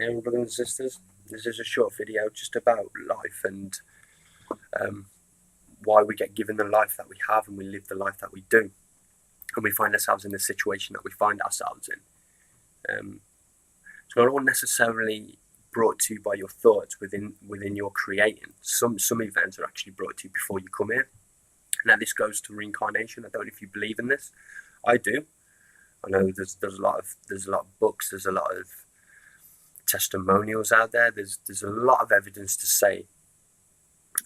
Hey, brothers and sisters. This is a short video just about life and why we get given the life that we have and we live the life that we do. And we find ourselves in the situation that we find ourselves in. It's not all necessarily brought to you by your thoughts within your creating. Some events are actually brought to you before you come here. Now this goes to reincarnation. I don't know if you believe in this. I do. I know there's a lot of books, there's a lot of testimonials out there. There's a lot of evidence to say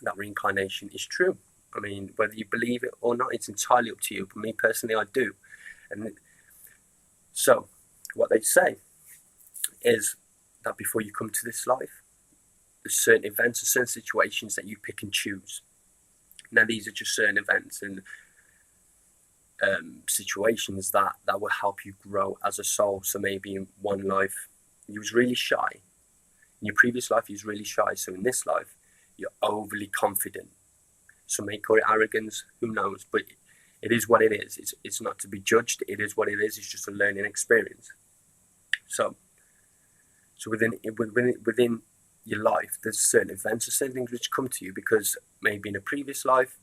that reincarnation is true. I mean, whether you believe it or not, it's entirely up to you. But me personally, I do. And so, what they say is that before you come to this life, there's certain events and certain situations that you pick and choose. Now, these are just certain events and situations that will help you grow as a soul. So maybe in one life, you was really shy. In your previous life, you was really shy. So in this life, you're overly confident. Some may call it arrogance, who knows? But it is what it is. It's not to be judged. It is what it is. It's just a learning experience. So within your life, there's certain events or certain things which come to you because maybe in a previous life,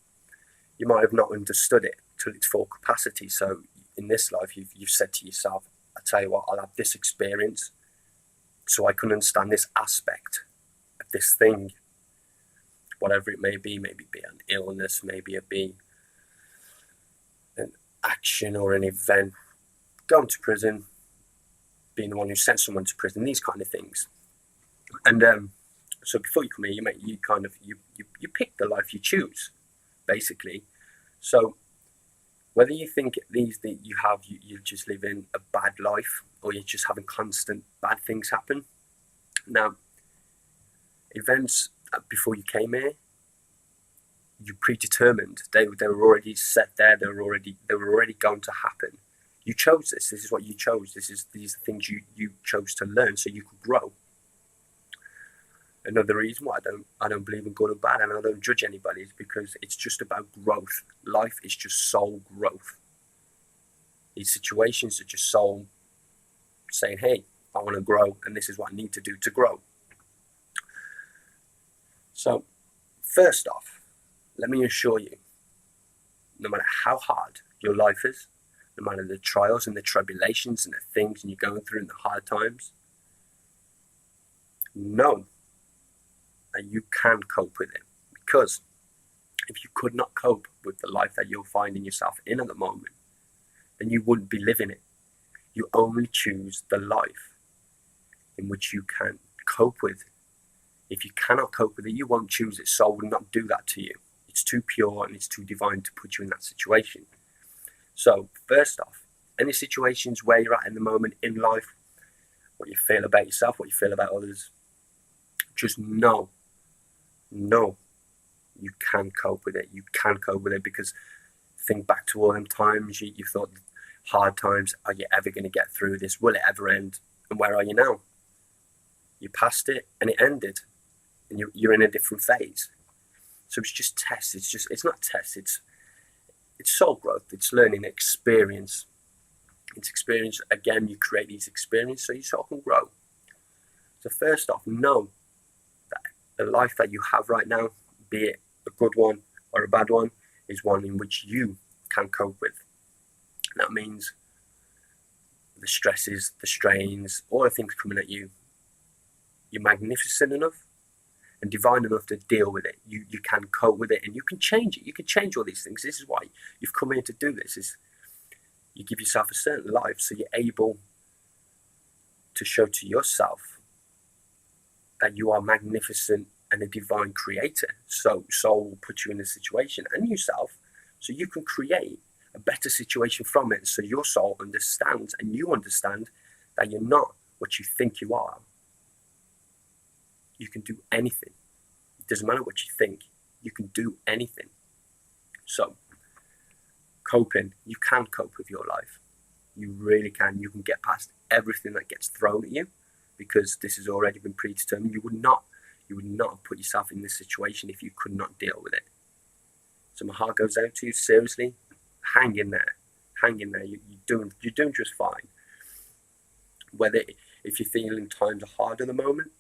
you might have not understood it to its full capacity. So in this life, you've said to yourself, I tell you what, I'll have this experience so I can understand this aspect of this thing, whatever it may be an illness, maybe it be an action or an event, going to prison, being the one who sent someone to prison, these kind of things. And so before you come here, you pick the life you choose, basically. So whether you think these that you're just living a bad life or you're just having constant bad things happen. Now, events before you came here, you predetermined. They were already set there. They were already going to happen. You chose this. This is what you chose. These are things you chose to learn so you could grow. Another reason why I don't believe in good or bad and I don't judge anybody is because it's just about growth. Life is just soul growth. These situations are just soul saying, hey, I want to grow and this is what I need to do to grow. So first off, let me assure you, no matter how hard your life is, no matter the trials and the tribulations and the things and you're going through in the hard times, know that you can cope with it. Because if you could not cope with the life that you're finding yourself in at the moment, then you wouldn't be living it. You only choose the life in which you can cope with. If you cannot cope with it, you won't choose it. Soul will not do that to you. It's too pure and it's too divine to put you in that situation. So first off, any situations where you're at in the moment in life, what you feel about yourself, what you feel about others, just know you can cope with it. You can cope with it because think back to all them times you thought hard times, are you ever going to get through this? Will it ever end? And where are you now? You passed it and it ended and you're in a different phase. So it's just tests. It's not tests. It's soul growth. It's learning experience. It's experience. Again, you create these experiences so your soul can grow. So first off, know that the life that you have right now, be it a good one or a bad one, is one in which you can cope with. And that means the stresses, the strains, all the things coming at you, you're magnificent enough and divine enough to deal with it. You can cope with it and you can change it. You can change all these things. This is why you've come here to do this. Is you give yourself a certain life so you're able to show to yourself that you are magnificent and a divine creator. So soul will put you in a situation and yourself so you can create a better situation from it. So your soul understands and you understand that you're not what you think you are. You can do anything. It doesn't matter what you think. You can do anything. So coping, you can cope with your life. You really can. You can get past everything that gets thrown at you because this has already been predetermined. You would not have put yourself in this situation if you could not deal with it. So my heart goes out to you. Seriously, hang in there. You're doing just fine. Whether If you're feeling times are hard at the moment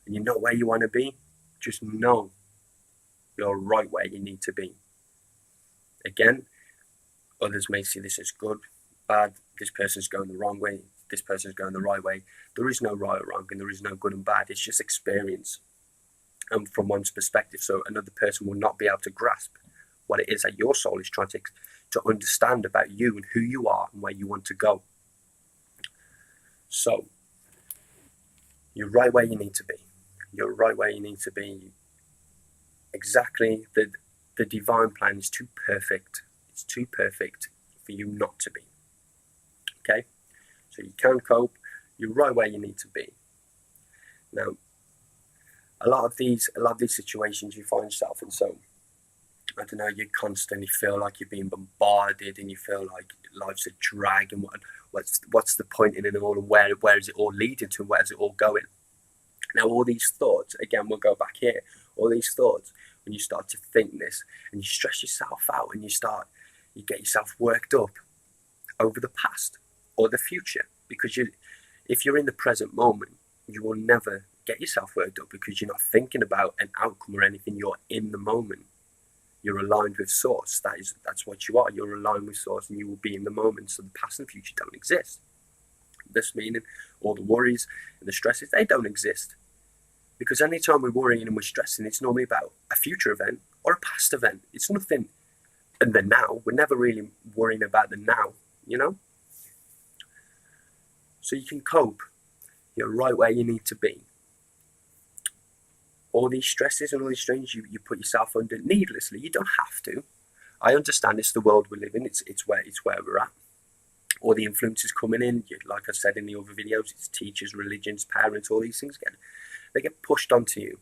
and you're not where you want to be, just know you're right where you need to be. Again, others may see this as good, bad, this person's going the wrong way, this person's going the right way. There is no right or wrong, and there is no good and bad. It's just experience from one's perspective. So another person will not be able to grasp what it is that your soul is trying to understand about you and who you are and where you want to go. So you're right where you need to be. You're right where you need to be. Exactly. The divine plan is too perfect. It's too perfect for you not to be. Okay? So you can cope. You're right where you need to be. Now, a lot of these situations you find yourself in, so I don't know, you constantly feel like you're being bombarded and you feel like life's a drag, and what's the point in it all, and where is it all leading to, and where is it all going? Now, all these thoughts, again, we'll go back here, all these thoughts, when you start to think this and you stress yourself out and you get yourself worked up over the past or the future, because if you're in the present moment, you will never get yourself worked up because you're not thinking about an outcome or anything. You're in the moment. You're aligned with source. That's what you are. You're aligned with source, and you will be in the moment. So the past and future don't exist. This meaning all the worries and the stresses, they don't exist. Because anytime we're worrying and we're stressing, it's normally about a future event or a past event. It's nothing in the now. We're never really worrying about the now, you know? So you can cope. You're right where you need to be. All these stresses and all these strains you put yourself under needlessly. You don't have to. I understand it's the world we live in. It's where we're at. All the influences coming in, like I said in the other videos, it's teachers, religions, parents, all these things they get pushed onto you.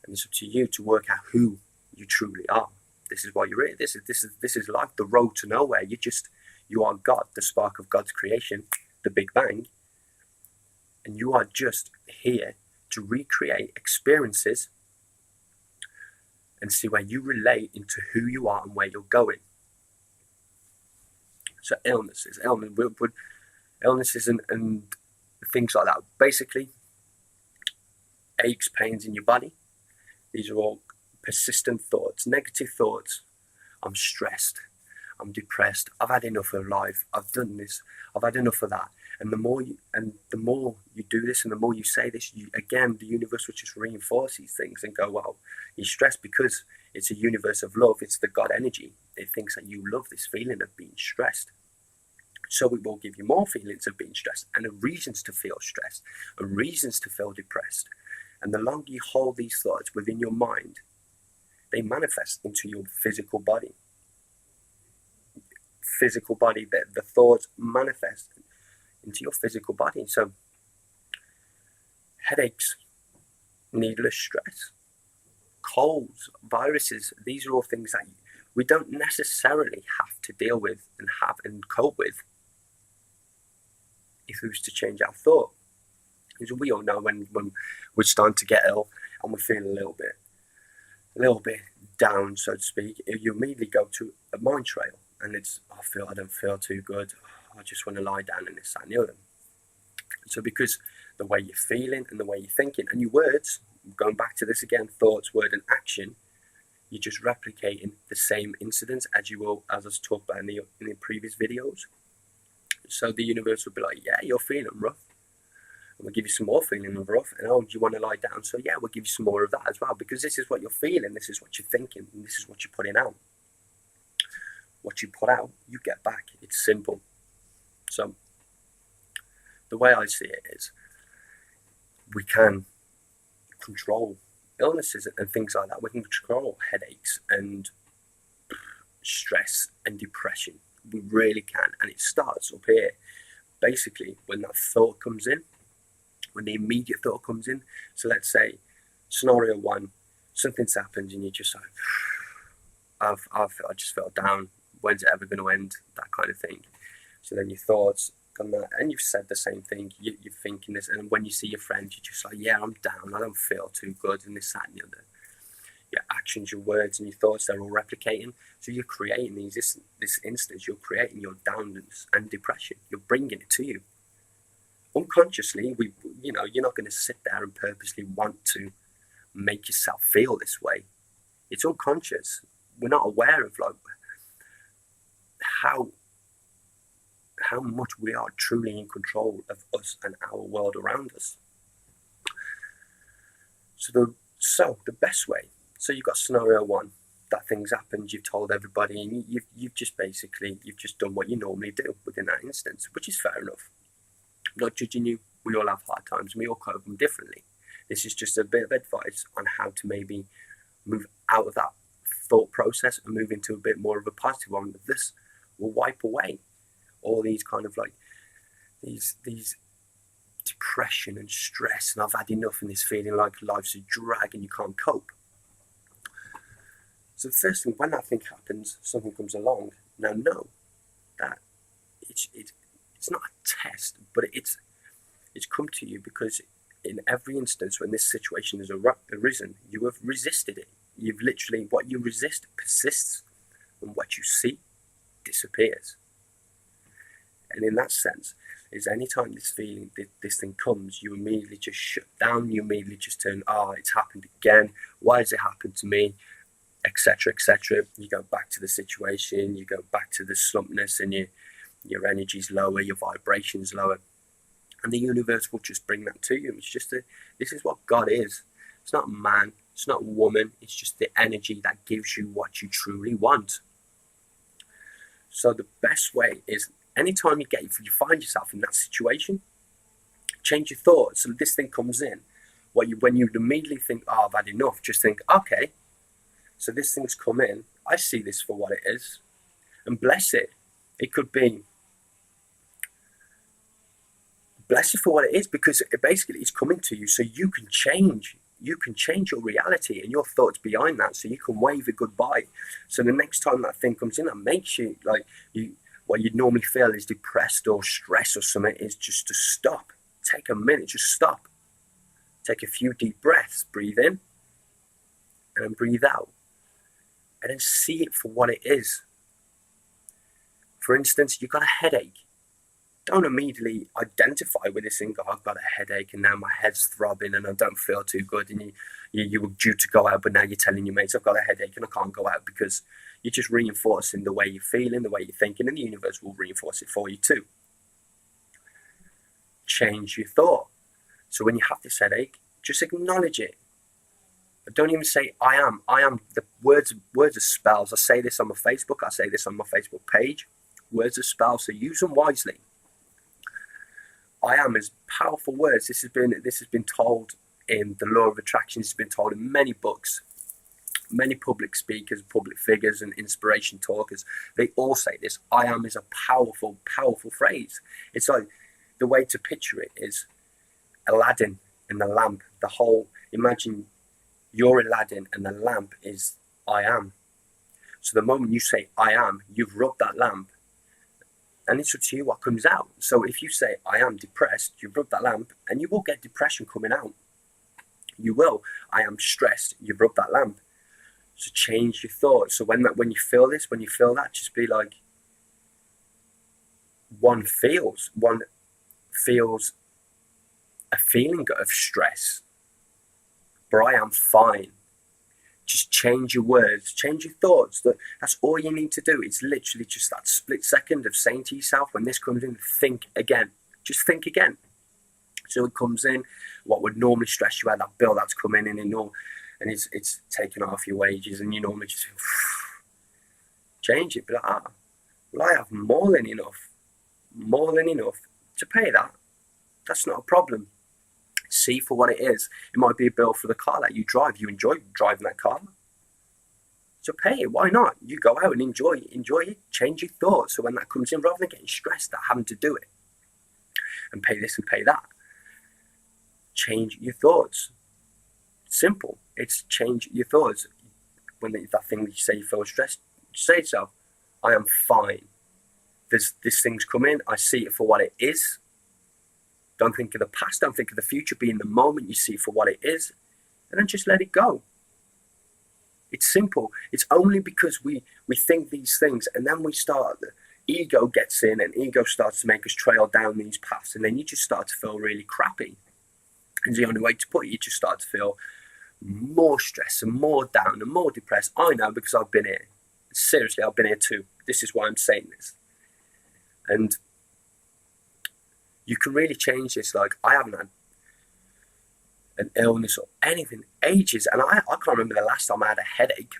And it's up to you to work out who you truly are. This is why you're here. This is life, the road to nowhere. You are God, the spark of God's creation, the Big Bang. And you are just here to recreate experiences and see where you relate into who you are and where you're going. So illnesses and things like that. Basically, aches, pains in your body. These are all persistent thoughts, negative thoughts. I'm stressed. I'm depressed. I've had enough of life. I've done this. I've had enough of that. And the more you do this, and the more you say this, the universe will just reinforce these things and go, well, you're stressed because it's a universe of love. It's the God energy. It thinks that you love this feeling of being stressed. So it will give you more feelings of being stressed and reasons to feel stressed and reasons to feel depressed. And the longer you hold these thoughts within your mind, they manifest into your physical body. The thoughts manifest into your physical body. So headaches, needless stress, colds, viruses, these are all things that we don't necessarily have to deal with and cope with if we was to change our thought. Because we all know when we're starting to get ill and we're feeling a little bit down, so to speak, you immediately go to a mind trail, and I don't feel too good. I just want to lie down in this, that, and the other. So because the way you're feeling and the way you're thinking and your words, going back to this again, thoughts, word, and action, you're just replicating the same incidents as I talked about in the previous videos. So the universe will be like, yeah, you're feeling rough. And we'll give you some more feeling of rough. And do you want to lie down? So yeah, we'll give you some more of that as well, because this is what you're feeling, this is what you're thinking, and this is what you're putting out. What you put out, you get back. It's simple. So the way I see it is, we can control illnesses and things like that. We can control headaches and stress and depression. We really can. And it starts up here. Basically, when that thought comes in, when the immediate thought comes in. So let's say scenario one, something's happened and you're just like, I just felt down. When's it ever going to end? That kind of thing. So then your thoughts come out, and you've said the same thing. You're thinking this, and when you see your friend, you're just like, yeah, I'm down. I don't feel too good, and this, that, and the other. Your actions, your words, and your thoughts, they're all replicating. So you're creating this instance. You're creating your downness and depression. You're bringing it to you. unconsciously, you're not going to sit there and purposely want to make yourself feel this way. It's unconscious. We're not aware of like how much we are truly in control of us and our world around us. So the best way. So you've got scenario one, that thing's happened, you've told everybody, and you've just done what you normally do within that instance, which is fair enough. I'm not judging you. We all have hard times, and we all cope them differently. This is just a bit of advice on how to maybe move out of that thought process and move into a bit more of a positive one. This will wipe away all these kind of like these depression and stress, and I've had enough, and this feeling like life's a drag and you can't cope. So the first thing, when that thing happens, something comes along, now know that it's not a test, but it's come to you because in every instance when this situation has arisen, you have resisted it. You've literally, what you resist persists, and what you see disappears. And in that sense, is anytime this thing comes, you immediately just shut down, you immediately just turn, it's happened again, why has it happened to me, etc., etc. You go back to the situation, you go back to the slumpness, and your energy's lower, your vibration's lower, and the universe will just bring that to you. It's just this is what God is. It's not man, it's not woman, it's just the energy that gives you what you truly want. So the best way is, anytime you find yourself in that situation, change your thoughts. So this thing comes in, when you immediately think, I've had enough, just think, okay, so this thing's come in, I see this for what it is, and bless it. It could be, bless it for what it is, because basically it's coming to you so you can change your reality and your thoughts behind that, so you can wave it goodbye. So the next time that thing comes in that makes you like what you'd normally feel is depressed or stressed or something, is just to stop. Take a minute, just stop. Take a few deep breaths, breathe in and then breathe out. And then see it for what it is. For instance, you've got a headache. Don't immediately identify with this thing, I've got a headache and now my head's throbbing and I don't feel too good, and you were due to go out, but now you're telling your mates, I've got a headache and I can't go out, because you're just reinforcing the way you're feeling, the way you're thinking, and the universe will reinforce it for you too. Change your thought. So when you have this headache, just acknowledge it. Don't even say I am. The words are spells. I say this on my Facebook. I say this on my Facebook page. Words are spells, so use them wisely. I am is powerful words. This has been told in the Law of Attraction. It's been told in many books. Many public speakers, public figures, and inspiration talkers, they all say this. I am is a powerful, powerful phrase. It's like, the way to picture it is Aladdin and the lamp. Imagine you're Aladdin and the lamp is I am. So the moment you say I am, you've rubbed that lamp, and it's up to you what comes out. So if you say I am depressed, you've rubbed that lamp, and you will get depression coming out. You will. I am stressed, you've rubbed that lamp. So change your thoughts. So when you feel that, just be like, one feels a feeling of stress, but I am fine. Just change your words, change your thoughts. That's all you need to do. It's literally just that split second of saying to yourself, when this comes in, think again. Just think again. So it comes in, what would normally stress you out, that bill that's coming in, and it's taking off your wages, and you normally just change it. But well, I have more than enough to pay that. That's not a problem. See for what it is. It might be a bill for the car that you drive. You enjoy driving that car, so pay it. Why not? You go out and enjoy it. Change your thoughts. So when that comes in, rather than getting stressed at having to do it and pay this and pay that, change your thoughts. Simple. It's change your thoughts. When that thing that you say you feel stressed, say to yourself, I am fine. This thing's come in. I see it for what it is. Don't think of the past. Don't think of the future. Be in the moment. You see it for what it is, and then just let it go. It's simple. It's only because we think these things, and then we start ego gets in, and ego starts to make us trail down these paths, and then you just start to feel really crappy. And the only way to put it, you just start to feel more stressed and more down and more depressed. I know, because I've been here. Seriously, I've been here too. This is why I'm saying this. And you can really change this. Like, I haven't had an illness or anything ages, and I can't remember the last time I had a headache.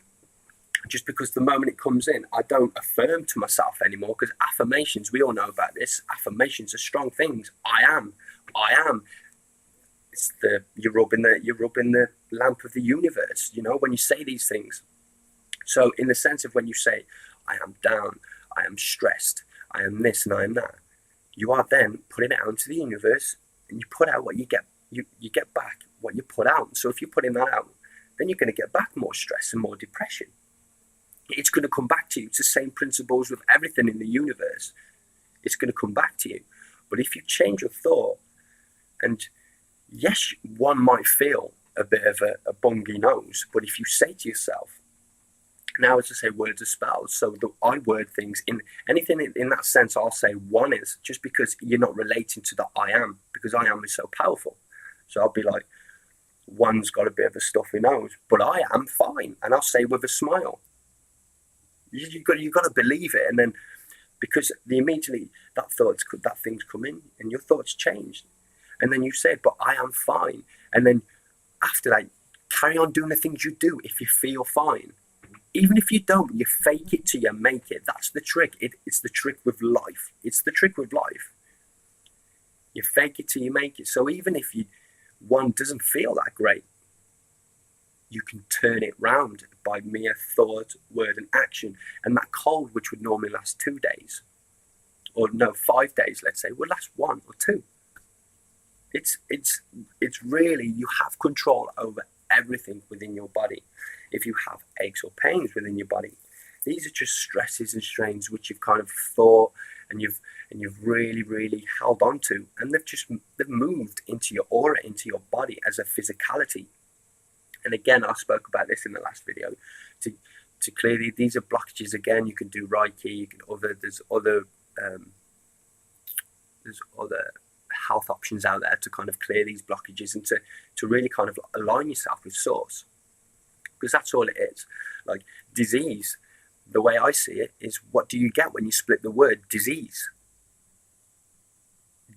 Just because the moment it comes in, I don't affirm to myself anymore, because affirmations, we all know about this, affirmations are strong things. I am. It's you're rubbing the lamp of the universe, you know, when you say these things. So in the sense of when you say, I am down, I am stressed, I am this and I am that, you are then putting it out into the universe, and you put out what you get. You get back what you put out. So if you're putting that out, then you're going to get back more stress and more depression. It's going to come back to you. It's the same principles with everything in the universe. It's going to come back to you. But if you change your thought, and yes, one might feel a bit of a bungy nose, but if you say to yourself, now as I say words are spells, so I word things in anything in that sense, I'll say one is, just because you're not relating to the I am, because I am is so powerful. So I'll be like, one's got a bit of a stuffy nose, but I am fine. And I'll say with a smile. You've got to believe it. And then, because immediately that things come in, and your thoughts change. And then you say, but I am fine. And then after that, carry on doing the things you do if you feel fine. Even if you don't, you fake it till you make it. That's the trick. It's the trick with life. It's the trick with life. You fake it till you make it. So even if one doesn't feel that great, you can turn it round by mere thought, word, and action. And that cold, which would normally last 2 days, or no, 5 days, let's say, would last 1 or 2. It's really, you have control over everything within your body. If you have aches or pains within your body, these are just stresses and strains which you've kind of thought, and you've really, really held on to, and they've moved into your aura, into your body as a physicality. And again, I spoke about this in the last video. To clear these are blockages. Again, you can do Reiki. There's other health options out there to kind of clear these blockages, and to really kind of align yourself with source, because that's all it is. Like disease, the way I see it is, what do you get when you split the word disease?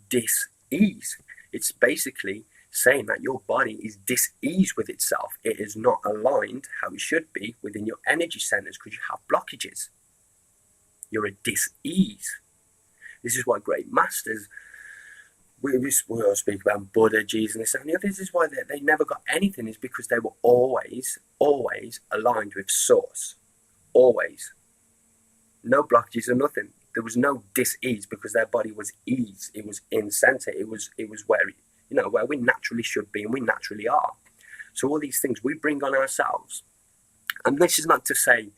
Dis-ease. It's basically saying that your body is dis-ease with itself. It is not aligned how it should be within your energy centers, because you have blockages. You're a dis-ease. This is why great masters, we all speak about Buddha, Jesus, and this and the other. This is why they never got anything, is because they were always aligned with source. Always. No blockages or nothing. There was no dis-ease, because their body was ease. It was in center. It was where, where we naturally should be, and we naturally are. So all these things we bring on ourselves. And this is not to say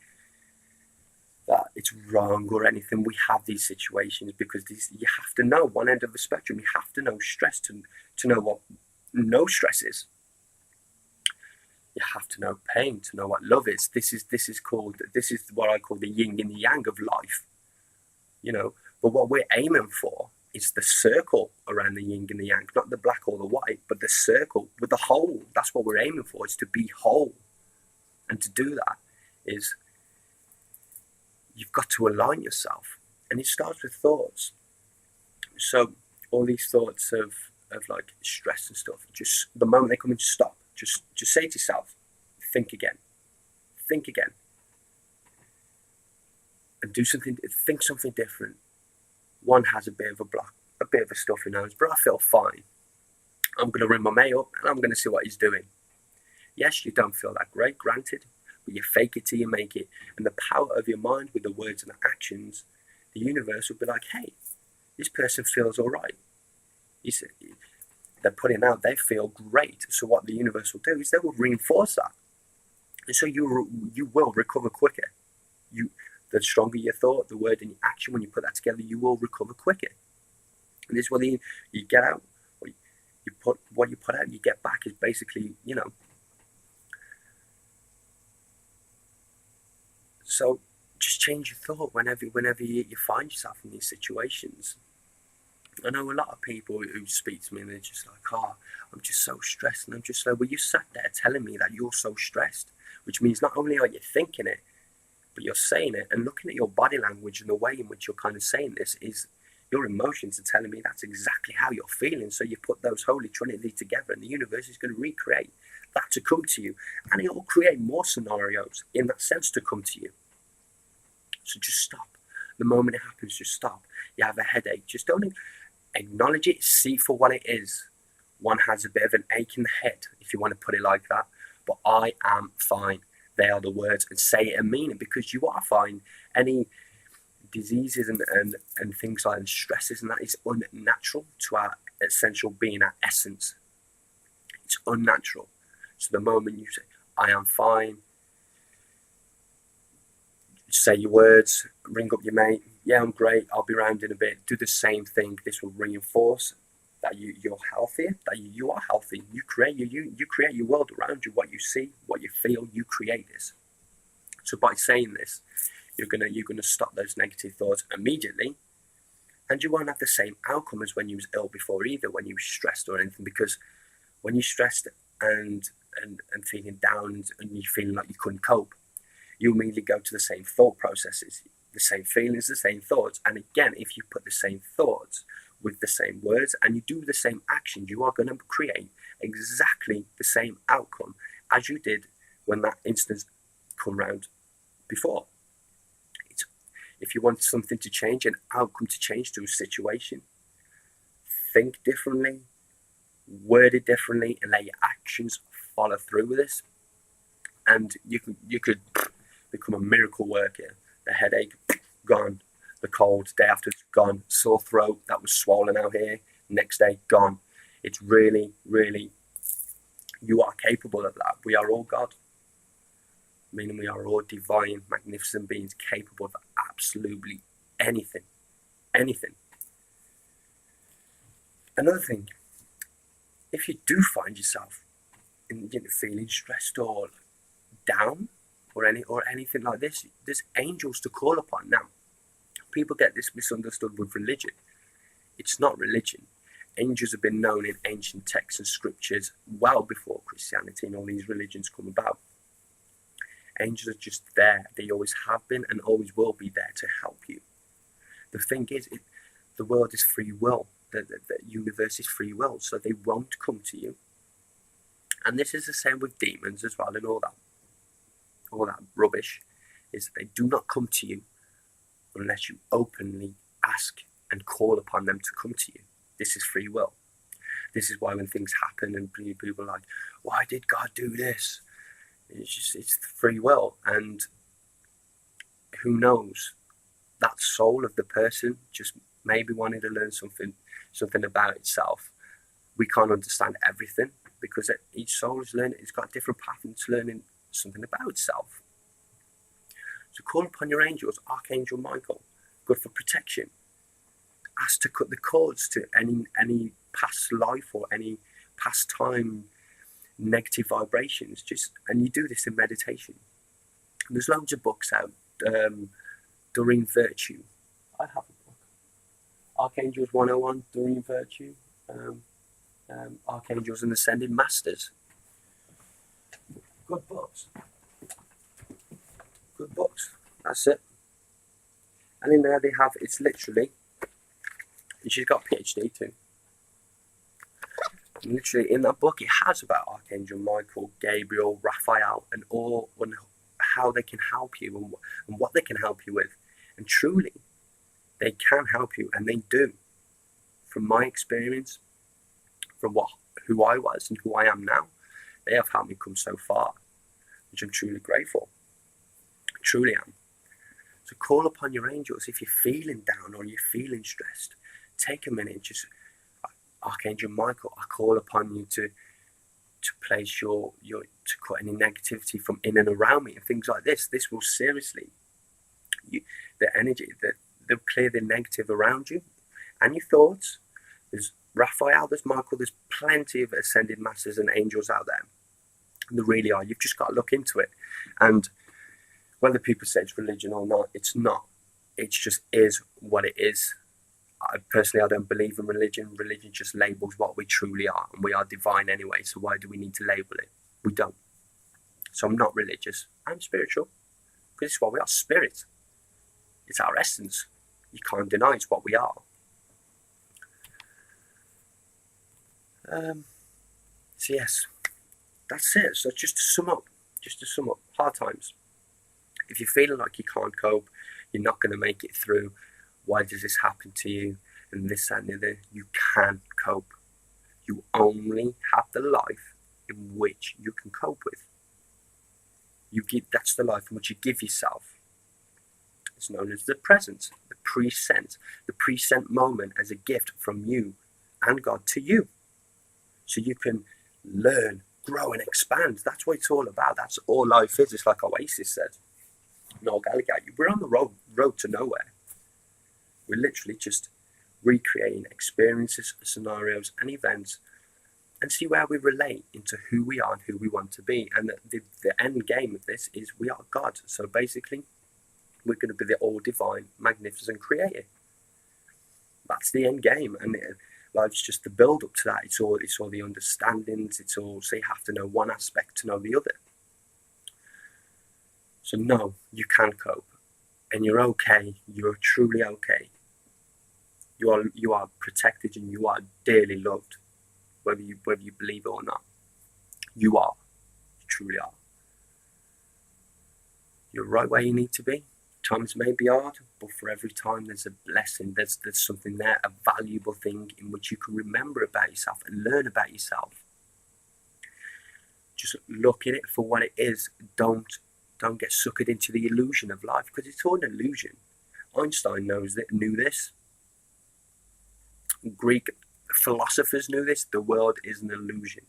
that it's wrong or anything. We have these situations because you have to know one end of the spectrum. You have to know stress to know what no stress is. You have to know pain to know what love is. This is what I call the yin and the yang of life. But what we're aiming for is the circle around the yin and the yang, not the black or the white, but the circle with the whole. That's what we're aiming for, is to be whole. And to do that is, you've got to align yourself. And it starts with thoughts. So all these thoughts of like stress and stuff, just the moment they come in, stop. Just say to yourself, think again. Think again. And do something, think something different. One has a bit of a block, a bit of a stuffy nose, but I feel fine. I'm going to ring my mate up and I'm going to see what he's doing. Yes, you don't feel that great, granted, but you fake it till you make it. And the power of your mind with the words and the actions, the universe will be like, hey, this person feels all right. They're putting out, they feel great. So what the universe will do is they will reinforce that. And so you will recover quicker. The stronger your thought, the word and your action, when you put that together, you will recover quicker. And this is what you get out, what you put out, you get back, is basically, So just change your thought whenever you find yourself in these situations. I know a lot of people who speak to me and they're just like, oh, I'm just so stressed. And I'm just like, well, you sat there telling me that you're so stressed, which means not only are you thinking it, but you're saying it. And looking at your body language and the way in which you're kind of saying this is your emotions are telling me that's exactly how you're feeling. So you put those holy trinity together and the universe is going to recreate that to come to you. And it will create more scenarios in that sense to come to you. So just stop. The moment it happens, just stop. You have a headache, just don't acknowledge it, see for what it is. One has a bit of an ache in the head, if you want to put it like that. But I am fine. They are the words, and say it and mean it, because you are fine. Any diseases and things like stresses and that is unnatural to our essential being, our essence. It's unnatural. So the moment you say, I am fine, say your words, ring up your mate, yeah, I'm great, I'll be around in a bit, do the same thing. This will reinforce that you're healthier, that you are healthy. You create your world around you, what you see, what you feel, you create this. So by saying this, you're gonna stop those negative thoughts immediately, and you won't have the same outcome as when you was ill before either, when you were stressed or anything, because when you're stressed and feeling down and you're feeling like you couldn't cope, you immediately go to the same thought processes, the same feelings, the same thoughts. And again, if you put the same thoughts with the same words and you do the same actions, you are going to create exactly the same outcome as you did when that instance come round before. If you want something to change, an outcome to change to a situation, think differently, word it differently, and let your actions follow through with this. And you could become a miracle worker. The headache, gone. The cold, day after, it's gone. Sore throat, that was swollen out here, next day, gone. It's really, really, you are capable of that. We are all God. Meaning we are all divine, magnificent beings capable of absolutely anything. Anything. Another thing, if you do find yourself feeling stressed or down or anything like this, there's angels to call upon. Now, people get this misunderstood with religion. It's not religion. Angels have been known in ancient texts and scriptures well before Christianity and all these religions come about. Angels are just there. They always have been and always will be there to help you. The thing is, the world is free will. The universe is free will, so they won't come to you. And this is the same with demons as well and all that rubbish, is they do not come to you unless you openly ask and call upon them to come to you. This is free will. This is why when things happen and people are like, why did God do this? It's free will. And who knows, that soul of the person just maybe wanted to learn something about itself. We can't understand everything because each soul is learning, it's got a different path and it's learning something about itself. So call upon your angels, Archangel Michael, good for protection. Ask to cut the cords to any past life or any past time negative vibrations. And you do this in meditation. And there's loads of books out. Doreen Virtue. I have a book. Archangels 101, Doreen Virtue. Archangels and Ascended Masters. Good books. Good books. That's it. And in there they have, it's literally, and she's got a PhD too. And literally in that book it has about Archangel Michael, Gabriel, Raphael, and all, and how they can help you and what they can help you with. And truly, they can help you, and they do. From my experience, from who I was and who I am now, they have helped me come so far, which I'm truly grateful. I truly am. So call upon your angels. If you're feeling down or you're feeling stressed, take a minute. Just Archangel Michael, I call upon you to place to cut any negativity from in and around me and things like this. This will seriously, the energy they'll clear the negative around you and your thoughts. There's Raphael, there's Michael, there's plenty of ascended masters and angels out there. And there really are. You've just got to look into it. And Whether people say it's religion or not, it's not. It just is what it is. I don't believe in religion. Religion just labels what we truly are, and we are divine anyway, so why do we need to label it? We don't. So I'm not religious. I'm spiritual, because it's what we are. Spirit. It's our essence. You can't deny it's what we are. So yes, that's it. So just to sum up, hard times. If you're feeling like you can't cope, you're not going to make it through, why does this happen to you, and this, that, and the other, you can cope. You only have the life in which you can cope with. That's the life in which you give yourself. It's known as the present, the present moment as a gift from you and God to you. So you can learn, grow, and expand. That's what it's all about. That's all life is. It's like Oasis said. Noel Gallagher, we're on the road to nowhere. We're literally just recreating experiences, scenarios, and events, and see where we relate into who we are and who we want to be. And the end game of this is we are God. So basically, we're going to be the all-divine, magnificent creator. That's the end game. And life's just the build-up to that. It's all the understandings. So you have to know one aspect to know the other. So no, you can cope, and you're okay. You're truly okay. You are protected, and you are dearly loved, whether you believe it or not. You are. You truly are. You're right where you need to be. Times may be hard, but for every time there's a blessing. There's something there, a valuable thing in which you can remember about yourself and learn about yourself. Just look at it for what it is. Don't get suckered into the illusion of life, because it's all an illusion. Einstein knew this. Greek philosophers knew this. The world is an illusion.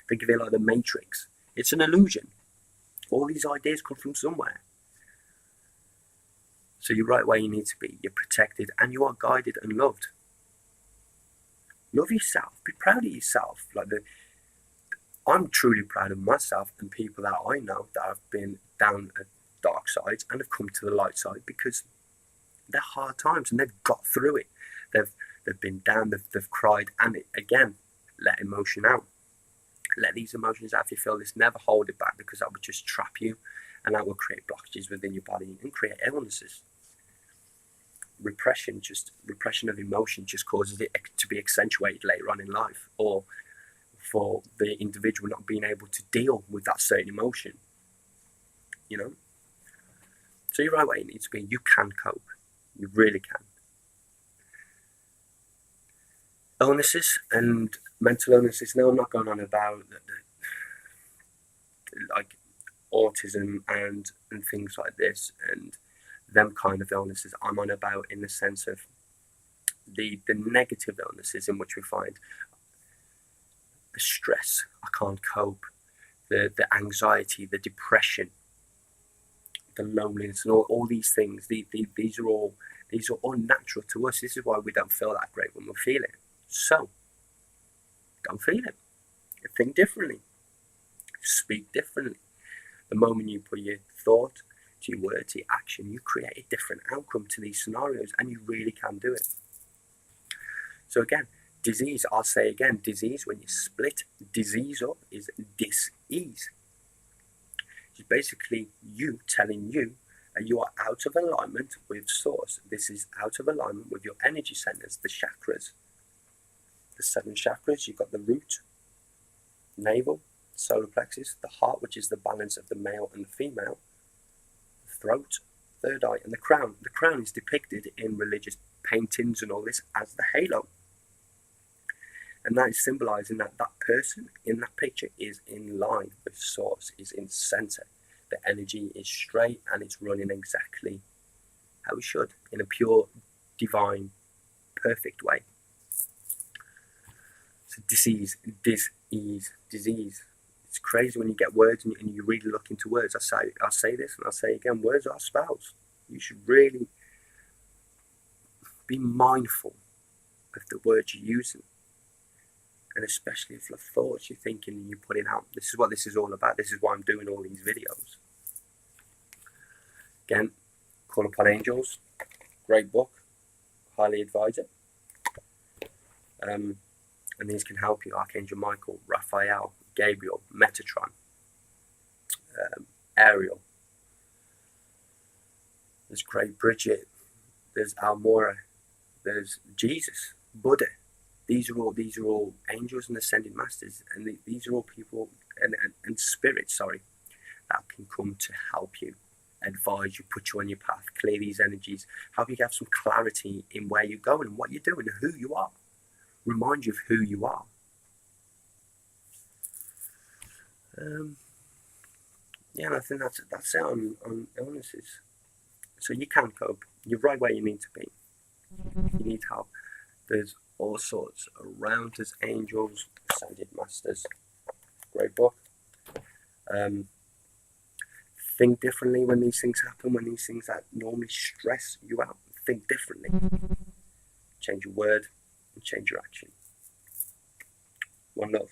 Think of it like the Matrix. It's an illusion. All these ideas come from somewhere. So you're right where you need to be. You're protected, and you are guided and loved. Love yourself. Be proud of yourself. I'm truly proud of myself and people that I know that have been down at dark sides and have come to the light side, because they're hard times and they've got through it. They've been down, they've cried, and again, let emotion out. Let these emotions out if you feel this. Never hold it back, because that would just trap you, and that will create blockages within your body and create illnesses. Repression of emotion just causes it to be accentuated later on in life, or for the individual not being able to deal with that certain emotion. So you're right where you need to be. You can cope. You really can. Illnesses and mental illnesses. Now, I'm not going on about like autism and things like this and them kind of illnesses. I'm on about in the sense of the negative illnesses in which we find the stress. I can't cope. The anxiety, the depression, the loneliness, and all these things. These are all natural to us. This is why we don't feel that great when we feel it. So, don't feel it. Think differently. Speak differently. The moment you put your thought to your word, to your action, you create a different outcome to these scenarios, and you really can do it. So again, disease, I'll say again, disease, when you split disease up, is dis-ease. It's basically you telling you that you are out of alignment with source. This is out of alignment with your energy centers, the chakras. The 7 chakras, you've got the root, navel, solar plexus, the heart, which is the balance of the male and the female, the throat, third eye, and the crown. The crown is depicted in religious paintings and all this as the halo. And that is symbolizing that person in that picture is in line with source, is in center. The energy is straight and it's running exactly how it should, in a pure, divine, perfect way. So disease. It's crazy when you get words and you really look into words. I'll say this and I'll say again, words are spells. You should really be mindful of the words you're using. And especially if the thoughts you're thinking and you're putting out. This is what this is all about. This is why I'm doing all these videos. Again, Call Upon Angels, great book, highly advise it. And these can help you. Archangel Michael, Raphael, Gabriel, Metatron, Ariel. There's Great Bridget. There's Almora. There's Jesus, Buddha. These are all angels and ascended masters, and these are all people and spirits. That can come to help you, advise you, put you on your path, clear these energies, help you have some clarity in where you're going and what you're doing and who you are. Remind you of who you are. And I think that's it on illnesses. So you can cope. You're right where you need to be. You need help. There's all sorts around. There's angels, ascended masters. Great book. Think differently when these things happen, when these things that normally stress you out. Think differently. Change your word and change your action. One love.